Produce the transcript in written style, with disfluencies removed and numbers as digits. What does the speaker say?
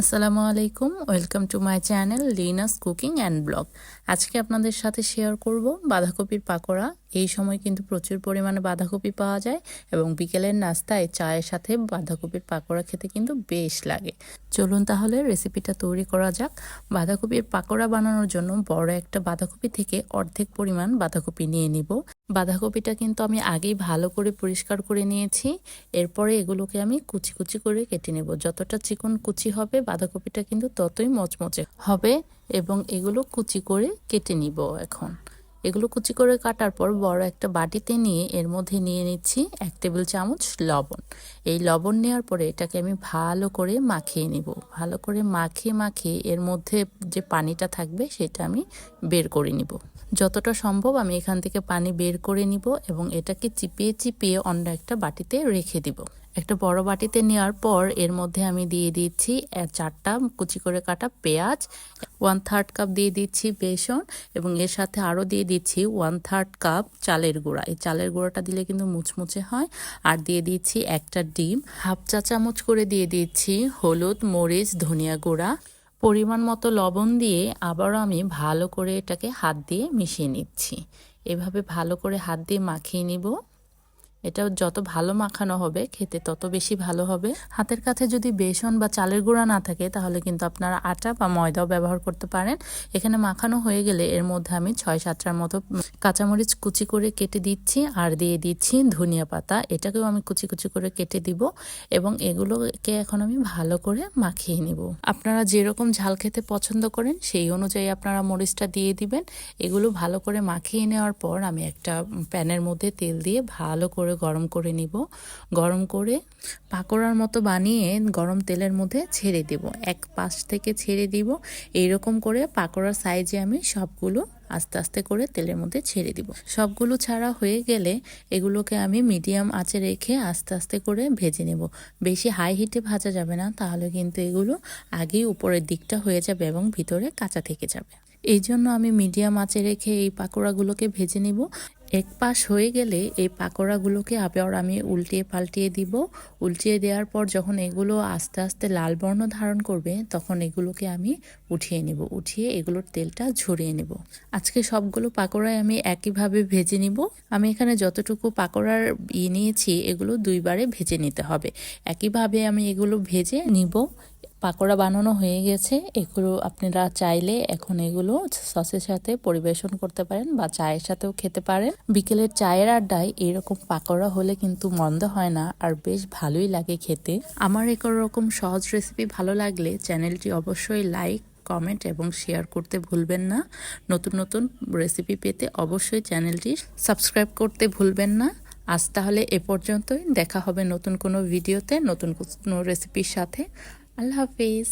আসসালামু আলাইকুম, welcome to my channel লিনাস কুকিং অ্যান্ড ব্লগ। আজকে আপনাদের সাথে শেয়ার করব বাঁধাকপির পাকোড়া। এই সময় কিন্তু প্রচুর পরিমাণে বাঁধাকপি পাওয়া যায় এবং বিকেলের নাস্তায় চায়ের সাথে বাঁধাকপির পাকোড়া খেতে কিন্তু বেশ লাগে। চলুন তাহলে রেসিপিটা তৈরি করা যাক। বাঁধাকপির পাকোড়া বানানোর জন্য বড় একটা বাঁধাকপি থেকে অর্ধেক পরিমাণ বাঁধাকপি নিয়ে নিব। বাঁধাকপিটা কিন্তু আমি আগেই ভালো করে পরিষ্কার করে নিয়েছি। এরপরে এগুলোকে আমি কুচি কুচি করে কেটে নেব। যতটা চিকন কুচি হবে বাঁধাকপিটা কিন্তু ততই মচমচে হবে এবং এগুলো কুচি করে কেটে নিব। এখন এগুলো কুচি করে কাটার পর বড় একটা বাটিতে নিয়ে এর মধ্যে নিয়ে নিচ্ছি 1 টেবিল চামচ লবণ। এই লবণ নেওয়ার পরে এটাকে আমি ভালো করে মাখিয়ে নিব। ভালো করে মাখিয়ে এর মধ্যে যে পানিটা থাকবে সেটা আমি বের করে নিব। যতটা সম্ভব আমি এখান থেকে পানি বের করে নিব এবং এটাকে চিপিয়ে অন্য একটা বাটিতে রেখে দিব। একটা বড় বাটিতে নেওয়ার পর এর মধ্যে আমি দিয়ে দিচ্ছি 4টা কুচি করে কাটা পেঁয়াজ, 1/3 কাপ দিয়ে দিচ্ছি বেসন এবং এর সাথে আরও দিয়ে দিচ্ছি 1/3 কাপ চালের গুঁড়া। এই চালের গুঁড়াটা দিলে কিন্তু মুচমুচে হয়। আর দিয়ে দিচ্ছি একটা ডিম, হাফ চা চামচ করে দিয়ে দিচ্ছি হলুদ, মরিচ, ধনিয়া গুঁড়া, পরিমাণ মতো লবণ দিয়ে আবারও আমি ভালো করে এটাকে হাত দিয়ে মিশিয়ে নিচ্ছি। এভাবে ভালো করে হাত দিয়ে মাখিয়ে নিব। এটা যত ভালো মাখানো হবে খেতে তত বেশি ভালো হবে। হাতের কাছে যদি বেসন বা চালের গুঁড়া না থাকে তাহলে কিন্তু আপনারা আটা বা ময়দাও ব্যবহার করতে পারেন। এখানে মাখানো হয়ে গেলে এর মধ্যে আমি 6-7টার মতো কাঁচামরিচ কুচি করে কেটে দিচ্ছি আর দিয়ে দিচ্ছি ধনিয়া পাতা। এটাকেও আমি কুচি কুচি করে কেটে দিব এবং এগুলোকে এখন আমি ভালো করে মাখিয়ে নিব। আপনারা যেরকম ঝাল খেতে পছন্দ করেন সেই অনুযায়ী আপনারা মরিচটা দিয়ে দিবেন। এগুলো ভালো করে মাখিয়ে নেওয়ার পর আমি একটা প্যানের মধ্যে তেল দিয়ে ভালো করে গরম করে নিব। গরম করে পাকোড়ার মতো বানিয়ে গরম তেলের মধ্যে ছেড়ে দেব। এক পাশ থেকে ছেড়ে দিব। এইরকম করে পাকোড়ার সাইজে আমি সবগুলো আস্তে আস্তে করে তেলের মধ্যে ছেড়ে দিব। সবগুলো ছাড়া হয়ে গেলে এগুলোকে আমি মিডিয়াম আঁচে রেখে আস্তে আস্তে করে ভেজে নেব। বেশি হাই হিটে ভাজা যাবে না, তাহলে কিন্তু এগুলো আগেই উপরের দিকটা হয়ে যাবে এবং ভিতরে কাঁচা থেকে যাবে। এই জন্য আমি মিডিয়াম আঁচে রেখে এই পাকোড়াগুলোকে ভেজে নেব। এক পাশ হয়ে গেলে এই পাকোড়াগুলোকে আবার আমি উল্টিয়ে পাল্টিয়ে দিব। উল্টিয়ে দেওয়ার পর যখন এগুলো আস্তে আস্তে লাল বর্ণ ধারণ করবে তখন এগুলোকে আমি উঠিয়ে নেব। উঠিয়ে এগুলোর তেলটা ঝরিয়ে নেব। আজকে সবগুলো পাকোড়ায় আমি একইভাবে ভেজে নিব। আমি এখানে যতটুকু পাকোড়ার নিয়েছি এগুলো 2 বারে ভেজে নিতে হবে। একইভাবে আমি এগুলো ভেজে নিব। পাকোড়া বানানো হয়ে গেছে। এগুলো আপনারা চাইলে এখন এগুলো সসের সাথে পরিবেশন করতে পারেন বা চায়ের সাথেও খেতে পারেন। বিকেলের চায়ের আড্ডায় এরকম পাকোড়া হলে কিন্তু মন্দ হয় না আর বেশ ভালোই লাগে খেতে। আমার এরকম সহজ রেসিপি ভালো লাগলে চ্যানেলটি অবশ্যই লাইক, কমেন্ট এবং শেয়ার করতে ভুলবেন না। নতুন নতুন রেসিপি পেতে অবশ্যই চ্যানেলটি সাবস্ক্রাইব করতে ভুলবেন না। আজ তাহলে এ পর্যন্তই। দেখা হবে নতুন কোনো ভিডিওতে নতুন কোনো রেসিপির সাথে। আল্লাহ হাফিজ।